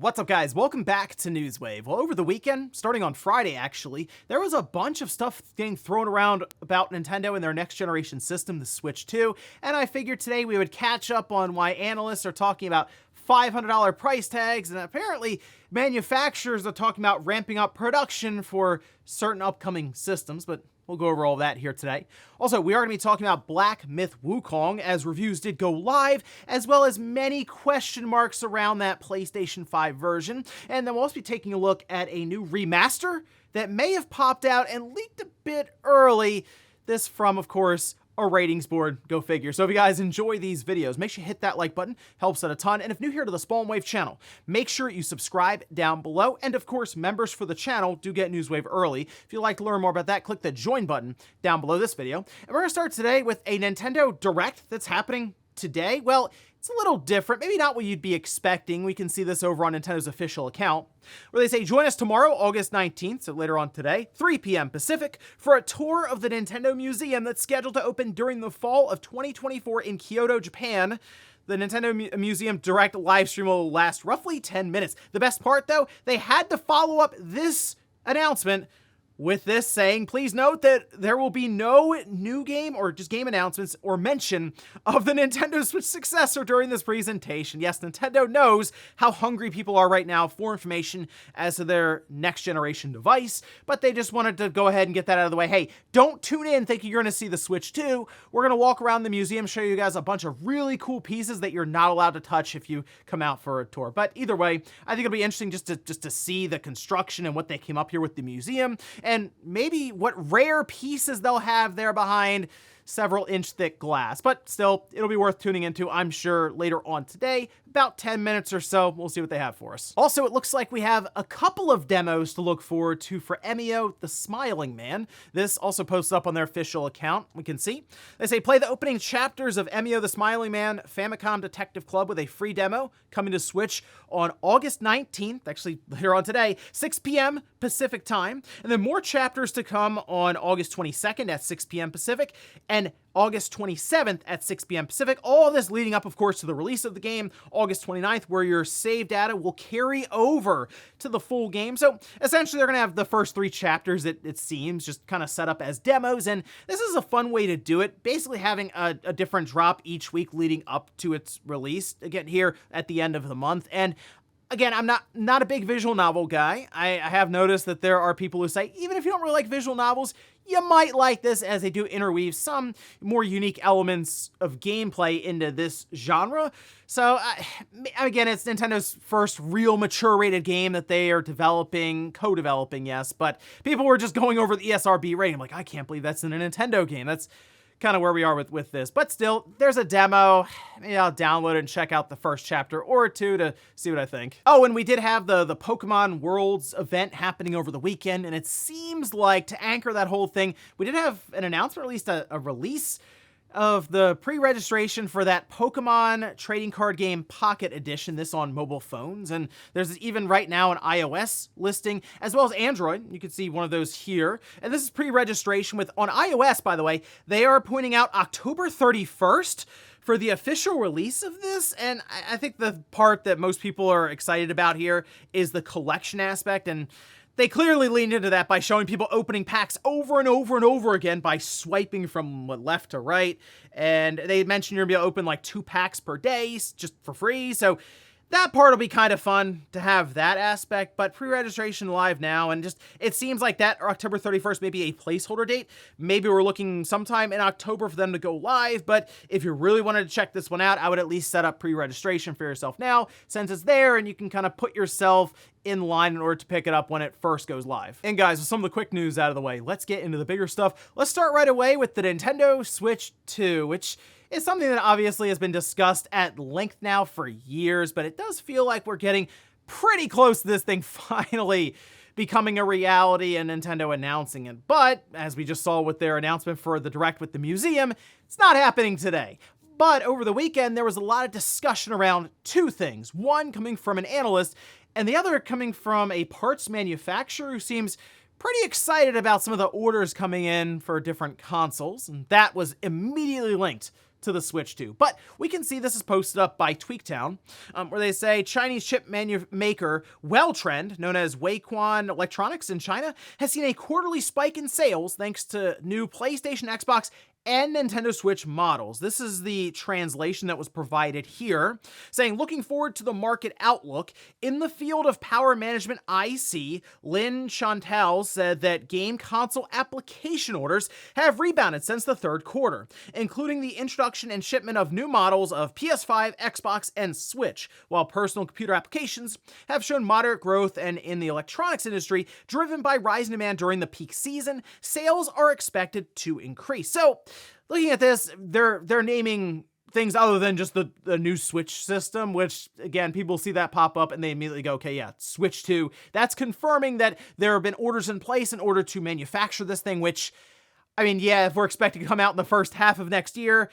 What's up, guys? Welcome back to Newswave. Well, over the weekend, starting on Friday actually, there was a bunch of stuff getting thrown around about Nintendo and their next generation system, the Switch 2, and I figured today we would catch up on why analysts are talking about $500 price tags, and apparently manufacturers are talking about ramping up production for certain upcoming systems, but we'll go over all that here today. Also, we are going to be talking about Black Myth Wukong, as reviews did go live, as well as many question marks around that PlayStation 5 version. And then we'll also be taking a look at a new remaster that may have popped out and leaked a bit early. This from, of course, a ratings board, go figure. So if you guys enjoy these videos, make sure you hit that like button, helps out a ton. And if new here to the Spawn Wave channel, make sure you subscribe down below. And of course, members for the channel do get Newswave early. If you'd like to learn more about that, click the join button down below this video. And we're gonna start today with a Nintendo Direct that's happening today. Well, it's a little different, maybe not what you'd be expecting. We can see this over on Nintendo's official account, where they say, join us tomorrow, August 19th, so later on today, 3 p.m. Pacific, for a tour of the Nintendo Museum that's scheduled to open during the fall of 2024 in Kyoto, Japan. The Nintendo Museum Direct live stream will last roughly 10 minutes. The best part, though, they had to follow up this announcement with this saying, please note that there will be no new game or just game announcements or mention of the Nintendo Switch successor during this presentation. Yes, Nintendo knows how hungry people are right now for information as to their next generation device, but they just wanted to go ahead and get that out of the way. Hey, don't tune in thinking you're going to see the Switch 2. We're going to walk around the museum, show you guys a bunch of really cool pieces that you're not allowed to touch if you come out for a tour. But either way, I think it'll be interesting just to see the construction and what they came up here with the museum, and maybe what rare pieces they'll have there behind several inch thick glass. But still, it'll be worth tuning into, I'm sure, later on today, about 10 minutes or so. We'll see what they have for us. Also, it looks like we have a couple of demos to look forward to for Emio, the Smiling Man. This also posted up on their official account, we can see. They say, play the opening chapters of Emio, the Smiling Man Famicom Detective Club with a free demo coming to Switch on August 19th, actually later on today, 6 p.m. Pacific time. And then more chapters to come on August 22nd at 6 p.m. Pacific, and August 27th at 6 p.m. Pacific. All of this leading up, of course, to the release of the game, August 29th, where your save data will carry over to the full game. So essentially, they're going to have the first 3 chapters, it seems, just kind of set up as demos. And this is a fun way to do it, basically having a different drop each week leading up to its release, again, here at the end of the month. And again, I'm not a big visual novel guy. I have noticed that there are people who say, even if you don't really like visual novels, you might like this, as they do interweave some more unique elements of gameplay into this genre. So, again, it's Nintendo's first real mature rated game that they are developing, co-developing, yes, but people were just going over the ESRB rating. I'm like, I can't believe that's in a Nintendo game. That's kind of where we are with this. But still, there's a demo. Maybe I'll download it and check out the first chapter or 2 to see what I think. Oh, and we did have the Pokemon Worlds event happening over the weekend, and it seems like, to anchor that whole thing, we did have an announcement, or at least a release of the pre-registration for that Pokemon trading card game Pocket Edition, this on mobile phones. And there's even right now an iOS listing, as well as Android. You can see one of those here. And this is pre-registration with, on iOS, by the way, they are pointing out October 31st for the official release of this. And I think the part that most people are excited about here is the collection aspect, and they clearly leaned into that by showing people opening packs over and over and over again by swiping from left to right. And they mentioned you're going to be able to open like 2 packs per day just for free. So that part will be kind of fun to have that aspect, but pre-registration live now, and just, it seems like that October 31st may be a placeholder date. Maybe we're looking sometime in October for them to go live, but if you really wanted to check this one out, I would at least set up pre-registration for yourself now, since it's there, and you can kind of put yourself in line in order to pick it up when it first goes live. And guys, with some of the quick news out of the way, let's get into the bigger stuff. Let's start right away with the Nintendo Switch 2, which is something that obviously has been discussed at length now for years, but it does feel like we're getting pretty close to this thing finally becoming a reality and Nintendo announcing it. But as we just saw with their announcement for the Direct with the museum, it's not happening today. But over the weekend, there was a lot of discussion around 2 things. One coming from an analyst, and the other coming from a parts manufacturer who seems pretty excited about some of the orders coming in for different consoles, and that was immediately linked to the Switch 2. But we can see this is posted up by Tweaktown, where they say Chinese chip maker Welltrend, known as Wukong Electronics in China, has seen a quarterly spike in sales thanks to new PlayStation, Xbox, and Nintendo Switch models. This is the translation that was provided here, saying, looking forward to the market outlook. In the field of power management IC, Lin Chantal said that game console application orders have rebounded since the third quarter, including the introduction and shipment of new models of PS5, Xbox, and Switch, while personal computer applications have shown moderate growth, and in the electronics industry, driven by rising demand during the peak season, sales are expected to increase. So, looking at this, they're naming things other than just the new Switch system, which, again, people see that pop up and they immediately go, okay, yeah, Switch 2. That's confirming that there have been orders in place in order to manufacture this thing, which, I mean, yeah, if we're expecting to come out in the first half of next year,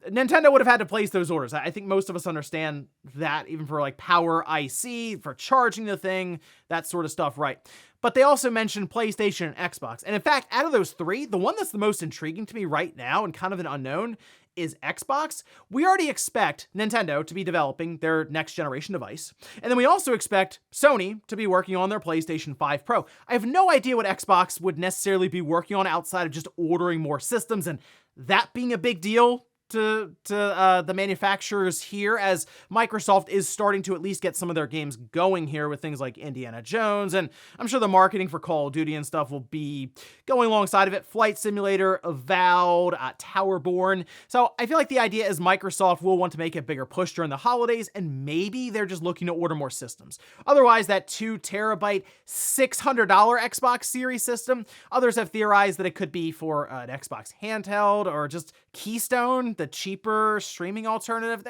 Nintendo would have had to place those orders. I think most of us understand that, even for like power IC, for charging the thing, that sort of stuff, right? But they also mentioned PlayStation and Xbox. And in fact, out of those three, the one that's the most intriguing to me right now and kind of an unknown is Xbox. We already expect Nintendo to be developing their next generation device. And then we also expect Sony to be working on their PlayStation 5 Pro. I have no idea what Xbox would necessarily be working on outside of just ordering more systems and that being a big deal to the manufacturers here, as Microsoft is starting to at least get some of their games going here with things like Indiana Jones, and I'm sure the marketing for Call of Duty and stuff will be going alongside of it. Flight Simulator, Avowed, Towerborn. So I feel like the idea is Microsoft will want to make a bigger push during the holidays, and maybe they're just looking to order more systems. Otherwise, that 2 terabyte, $600 Xbox Series system, others have theorized that it could be for an Xbox handheld or just Keystone, the cheaper streaming alternative.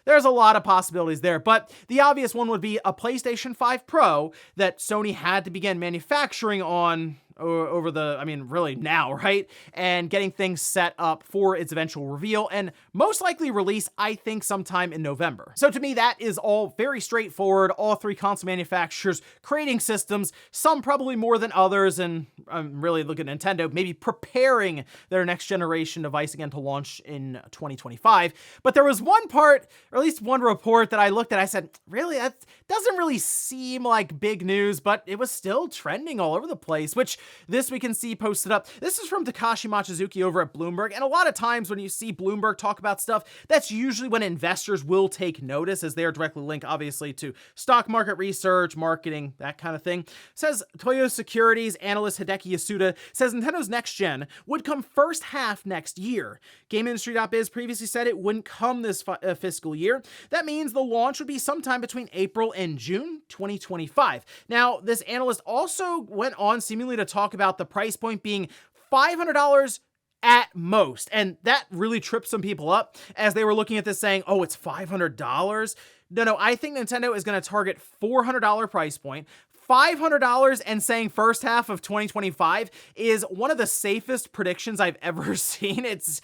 There's a lot of possibilities there, but the obvious one would be a PlayStation 5 Pro that Sony had to begin manufacturing on over the, I mean, really now, right? And getting things set up for its eventual reveal and most likely release, I think, sometime in November. So to me, that is all very straightforward. All three console manufacturers creating systems, some probably more than others, and I'm really looking at Nintendo maybe preparing their next generation device again to launch in 2025. But there was one part, or at least one report that I looked at, I said, really, that doesn't really seem like big news, but it was still trending all over the place, which this we can see posted up. This is from Takashi Machizuki over at Bloomberg, and a lot of times when you see Bloomberg talk about stuff, that's usually when investors will take notice, as they are directly linked, obviously, to stock market research, marketing, that kind of thing. Says Toyo Securities analyst Hideki Yasuda says Nintendo's next gen would come first half next year. GameIndustry.biz previously said it wouldn't come this fiscal year. That means the launch would be sometime between April and June 2025. Now, this analyst also went on seemingly to talk about the price point being $500 at most. And that really tripped some people up as they were looking at this saying, oh, it's $500? No, I think Nintendo is going to target $400 price point. $500 and saying first half of 2025 is one of the safest predictions I've ever seen. It's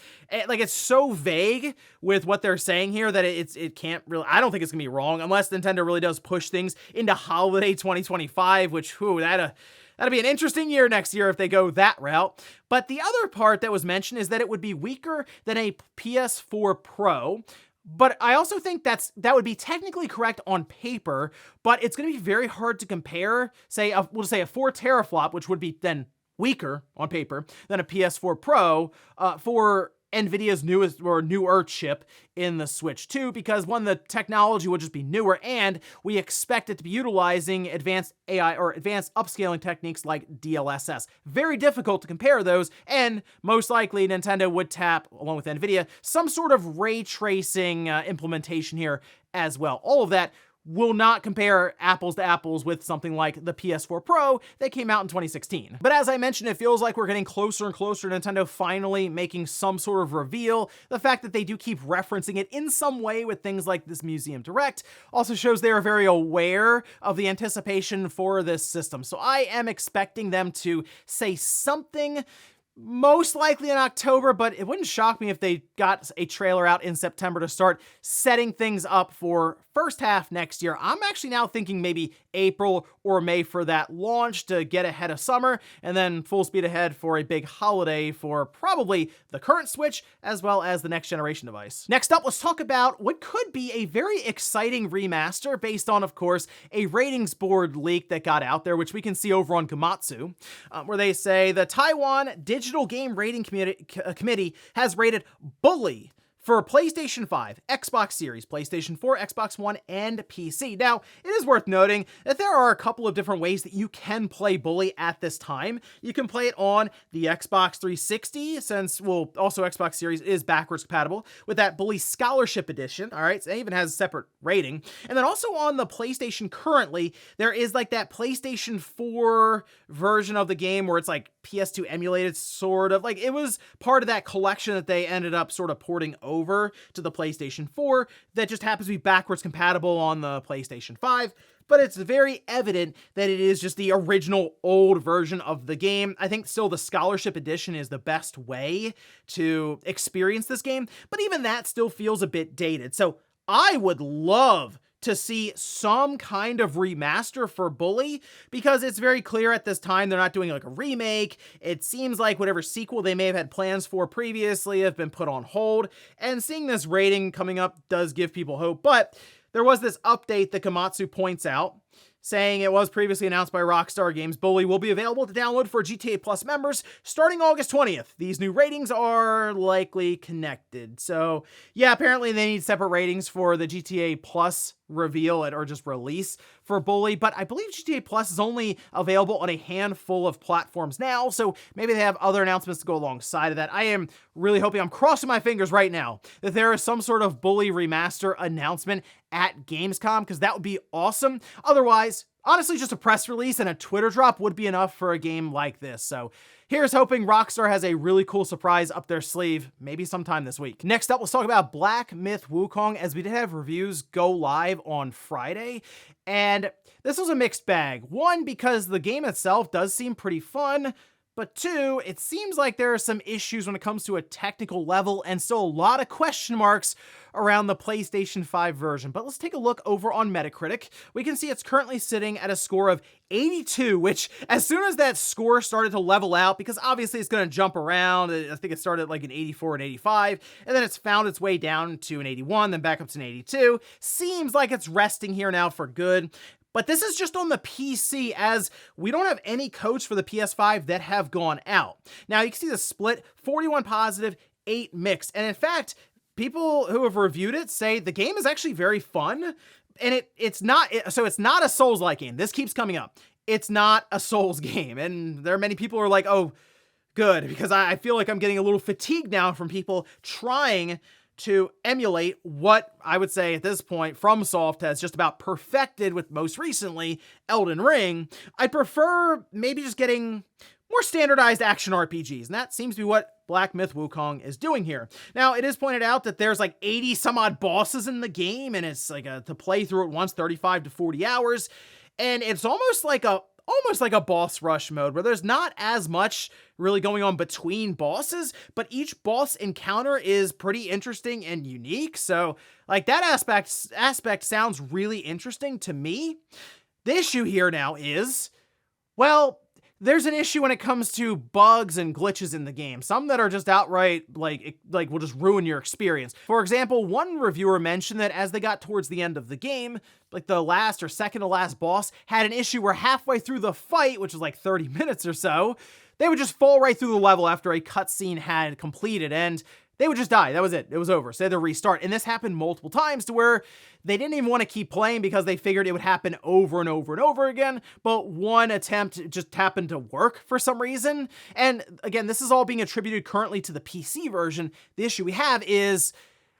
so vague with what they're saying here that it can't really, I don't think it's gonna be wrong unless Nintendo really does push things into holiday 2025, which, that'll be an interesting year next year if they go that route. But the other part that was mentioned is that it would be weaker than a PS4 Pro. But I also think that would be technically correct on paper, but it's going to be very hard to compare, we'll say a 4 teraflop, which would be then weaker on paper than a PS4 Pro for NVIDIA's newest or newer chip in the Switch 2, because one, the technology would just be newer, and we expect it to be utilizing advanced AI or advanced upscaling techniques like DLSS. Very difficult to compare those, and most likely Nintendo would tap, along with NVIDIA, some sort of ray tracing implementation here as well. All of that will not compare apples to apples with something like the PS4 Pro that came out in 2016. But as I mentioned, it feels like we're getting closer and closer to Nintendo finally making some sort of reveal. The fact that they do keep referencing it in some way with things like this Museum Direct also shows they are very aware of the anticipation for this system. So I am expecting them to say something most likely in October, but it wouldn't shock me if they got a trailer out in September to start setting things up for first half next year. I'm actually now thinking maybe April or May for that launch to get ahead of summer, and then full speed ahead for a big holiday for probably the current Switch as well as the next generation device. Next up, let's talk about what could be a very exciting remaster based on, of course, a ratings board leak that got out there, which we can see over on Gematsu, where they say the Taiwan Digital Game Rating Committee has rated Bully for PlayStation 5, Xbox Series, PlayStation 4, Xbox One, and PC. Now, it is worth noting that there are a couple of different ways that you can play Bully at this time. You can play it on the Xbox 360, since, well, also Xbox Series is backwards compatible with that Bully Scholarship Edition, all right? So it even has a separate rating. And then also on the PlayStation currently, there is like that PlayStation 4 version of the game where it's like PS2 emulated, sort of. Like, it was part of that collection that they ended up sort of porting over to the PlayStation 4 that just happens to be backwards compatible on the PlayStation 5, but it's very evident that it is just the original old version of the game. I think still the Scholarship Edition is the best way to experience this game, but even that still feels a bit dated. So I would love to see some kind of remaster for Bully, because it's very clear at this time they're not doing like a remake. It seems like whatever sequel they may have had plans for previously have been put on hold, and seeing this rating coming up does give people hope. But there was this update that Gematsu points out, saying it was previously announced by Rockstar Games, Bully will be available to download for GTA Plus members starting August 20th. These new ratings are likely connected. So yeah, apparently they need separate ratings for the GTA Plus reveal or just release for Bully, but I believe GTA Plus is only available on a handful of platforms now, so maybe they have other announcements to go alongside of that. I am really hoping, I'm crossing my fingers right now, that there is some sort of Bully remaster announcement at Gamescom, because that would be awesome. Otherwise, honestly, just a press release and a Twitter drop would be enough for a game like this. So here's hoping Rockstar has a really cool surprise up their sleeve, maybe sometime this week. Next up, let's talk about Black Myth Wukong, as we did have reviews go live on Friday. And this was a mixed bag. One, because the game itself does seem pretty fun, but two, it seems like there are some issues when it comes to a technical level and still a lot of question marks around the PlayStation 5 version. But let's take a look over on Metacritic. We can see it's currently sitting at a score of 82, which as soon as that score started to level out, because obviously it's going to jump around, I think it started like an 84 and 85, and then it's found its way down to an 81, then back up to an 82. Seems like it's resting here now for good. But this is just on the PC, as we don't have any codes for the PS5 that have gone out. Now, you can see the split, 41 positive, 8 mixed. And in fact, people who have reviewed it say the game is actually very fun. And it's not a Souls-like game. This keeps coming up. It's not a Souls game. And there are many people who are like, oh, good, because I feel like I'm getting a little fatigued now from people trying to emulate what I would say at this point FromSoft has just about perfected with most recently Elden Ring. I prefer maybe just getting more standardized action RPGs, and that seems to be what Black Myth Wukong is doing here. Now, it is pointed out that there's like 80 some odd bosses in the game, and it's like to play through it once, 35 to 40 hours, and it's almost like a boss rush mode where there's not as much really going on between bosses, but each boss encounter is pretty interesting and unique. So like that aspect sounds really interesting to me. The issue here now is, well, there's an issue when it comes to bugs and glitches in the game. Some that are just outright like will just ruin your experience. For example, one reviewer mentioned that as they got towards the end of the game, like the last or second to last boss had an issue where halfway through the fight, which was like 30 minutes or so, they would just fall right through the level after a cutscene had completed, and they would just die. That was it. It was over. So they had to restart. And this happened multiple times to where they didn't even want to keep playing because they figured it would happen over and over and over again. But one attempt just happened to work for some reason. And again, this is all being attributed currently to the PC version. The issue we have is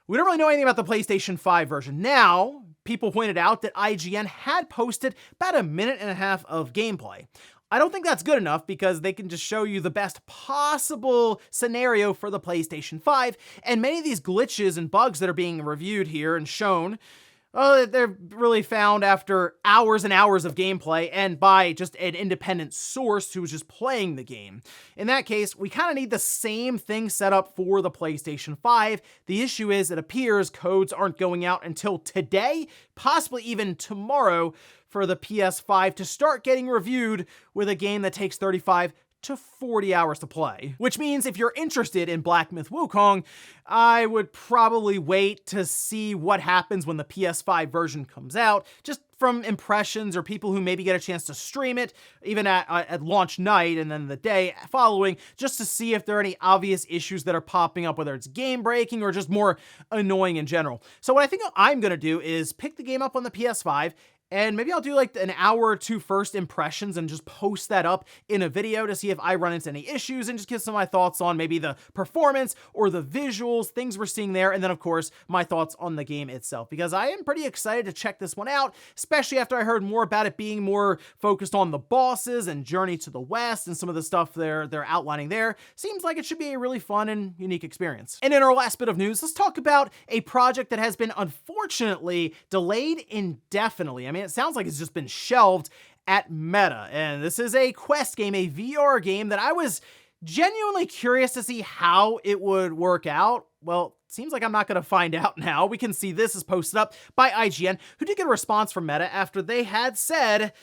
we don't really know anything about the PlayStation 5 version. Now, people pointed out that IGN had posted about a minute and a half of gameplay. I don't think that's good enough because they can just show you the best possible scenario for the PlayStation 5, and many of these glitches and bugs that are being reviewed here and shown They're really found after hours and hours of gameplay and by just an independent source who was just playing the game. In that case, we kind of need the same thing set up for the PlayStation 5. The issue is it appears codes aren't going out until today, possibly even tomorrow, for the PS5 to start getting reviewed with a game that takes 35 to 40 hours to play. Which means if you're interested in Black Myth Wukong, I would probably wait to see what happens when the PS5 version comes out, just from impressions or people who maybe get a chance to stream it, even at launch night and then the day following, just to see if there are any obvious issues that are popping up, whether it's game breaking or just more annoying in general. So what I think I'm gonna do is pick the game up on the PS5, and maybe I'll do like an hour or two first impressions and just post that up in a video to see if I run into any issues and just give some of my thoughts on maybe the performance or the visuals, things we're seeing there, and then of course my thoughts on the game itself, because I am pretty excited to check this one out, especially after I heard more about it being more focused on the bosses and Journey to the West and some of the stuff they're outlining there. Seems like it should be a really fun and unique experience. And in our last bit of news, let's talk about a project that has been unfortunately delayed indefinitely. I mean, it sounds like it's just been shelved at Meta, and this is a Quest game, a VR game that I was genuinely curious to see how it would work out. Well, seems like I'm not going to find out now. We can see this is posted up by IGN, who did get a response from Meta after they had said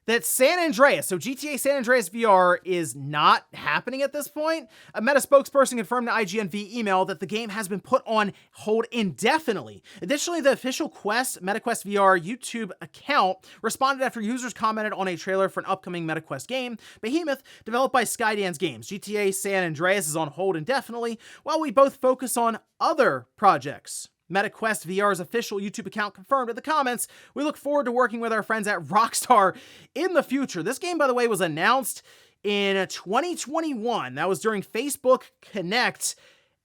that San Andreas, so GTA San Andreas VR, is not happening at this point. A Meta spokesperson confirmed to IGN via email that the game has been put on hold indefinitely. Additionally, the official MetaQuest VR YouTube account responded after users commented on a trailer for an upcoming MetaQuest game, Behemoth, developed by Skydance Games. GTA San Andreas is on hold indefinitely, while we both focus on other projects. MetaQuest VR's official YouTube account confirmed in the comments, "We look forward to working with our friends at Rockstar in the future." This game, by the way, was announced in 2021. That was during Facebook Connect,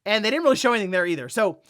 and they didn't really show anything there either. So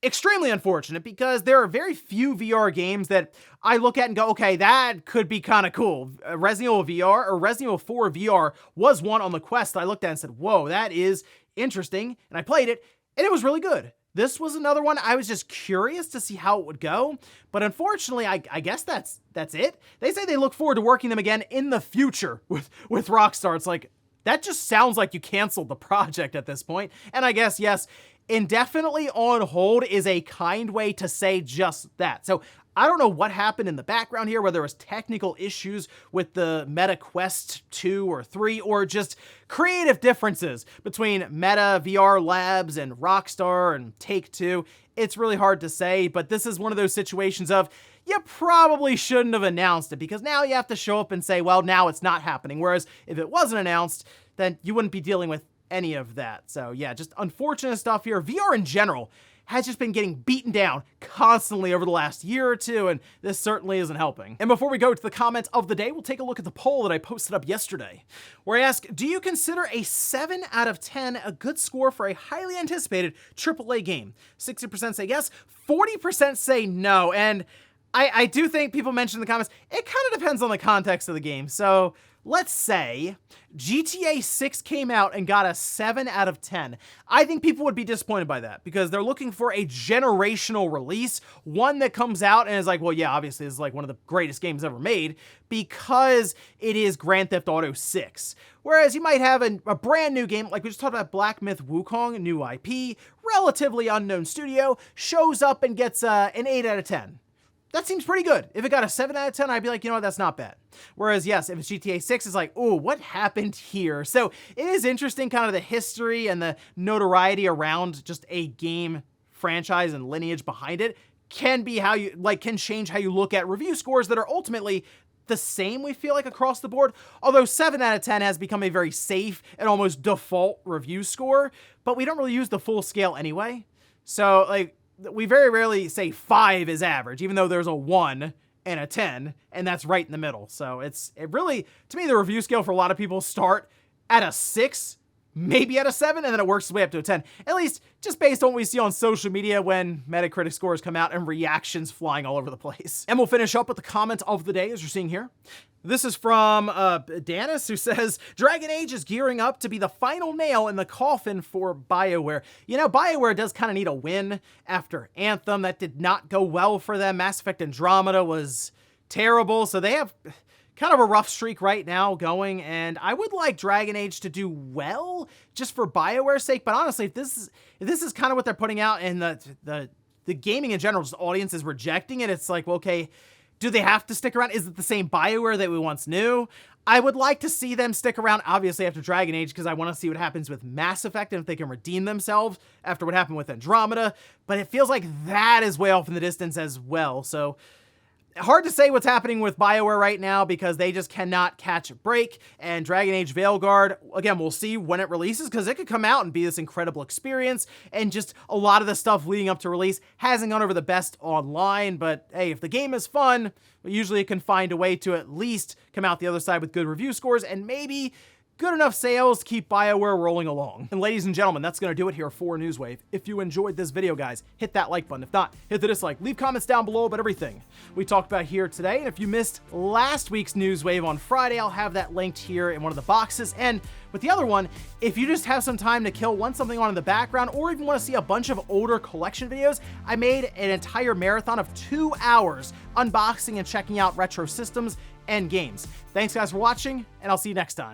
extremely unfortunate, because there are very few VR games that I look at and go, okay, that could be kind of cool. Resident Evil VR or Resident Evil 4 VR was one on the Quest that I looked at and said, whoa, that is interesting. And I played it, and it was really good. This was another one I was just curious to see how it would go, but unfortunately, I guess that's it. They say they look forward to working them again in the future with Rockstar. It's like, that just sounds like you canceled the project at this point. And I guess, yes, indefinitely on hold is a kind way to say just that. So I don't know what happened in the background here, whether it was technical issues with the Meta Quest 2 or 3, or just creative differences between Meta VR Labs and Rockstar and Take-Two. It's really hard to say, but this is one of those situations of, you probably shouldn't have announced it, because now you have to show up and say, well, now it's not happening. Whereas if it wasn't announced, then you wouldn't be dealing with any of that. So yeah, just unfortunate stuff here. VR in general has just been getting beaten down constantly over the last year or two, and this certainly isn't helping. And before we go to the comments of the day, we'll take a look at the poll that I posted up yesterday, where I ask, do you consider a 7 out of 10 a good score for a highly anticipated AAA game? 60% say yes, 40% say no, and I do think people mentioned in the comments, it kind of depends on the context of the game. So let's say GTA 6 came out and got a 7 out of 10. I think people would be disappointed by that, because they're looking for a generational release, one that comes out and is like, well, yeah, obviously this is like one of the greatest games ever made, because it is Grand Theft Auto 6. Whereas you might have a brand new game, like we just talked about Black Myth Wukong, new IP, relatively unknown studio, shows up and gets an 8 out of 10. That seems pretty good. If it got a 7 out of 10, I'd be like, you know what, that's not bad. Whereas, yes, if it's GTA 6, it's like, ooh, what happened here? So it is interesting, kind of the history and the notoriety around just a game franchise and lineage behind it can be how you, can change how you look at review scores that are ultimately the same, we feel like, across the board. Although 7 out of 10 has become a very safe and almost default review score, but we don't really use the full scale anyway. So, we very rarely say 5 is average, even though there's a 1 and a 10, and that's right in the middle. So it really, to me, the review scale for a lot of people start at a 6, maybe at a 7, and then it works its way up to a 10. At least just based on what we see on social media when Metacritic scores come out and reactions flying all over the place. And we'll finish up with the comment of the day, as you're seeing here. This is from Danis, who says, Dragon Age is gearing up to be the final nail in the coffin for BioWare. You know, BioWare does kind of need a win after Anthem. That did not go well for them. Mass Effect Andromeda was terrible, so they have kind of a rough streak right now going, and I would like Dragon Age to do well just for BioWare's sake, but honestly, if this is kind of what they're putting out and the gaming in general, just audience is rejecting it, it's like, well, okay, do they have to stick around? Is it the same BioWare that we once knew? I would like to see them stick around, obviously, after Dragon Age, because I want to see what happens with Mass Effect and if they can redeem themselves after what happened with Andromeda, but it feels like that is way off in the distance as well, so hard to say what's happening with BioWare right now because they just cannot catch a break. And Dragon Age Veilguard, again, we'll see when it releases because it could come out and be this incredible experience. And just a lot of the stuff leading up to release hasn't gone over the best online. But hey, if the game is fun, usually it can find a way to at least come out the other side with good review scores and maybe good enough sales to keep BioWare rolling along. And ladies and gentlemen, that's going to do it here for Newswave. If you enjoyed this video, guys, hit that like button. If not, hit the dislike. Leave comments down below about everything we talked about here today. And if you missed last week's Newswave on Friday, I'll have that linked here in one of the boxes. And with the other one, if you just have some time to kill, want something on in the background, or even want to see a bunch of older collection videos, I made an entire marathon of 2 hours unboxing and checking out retro systems and games. Thanks guys for watching, and I'll see you next time.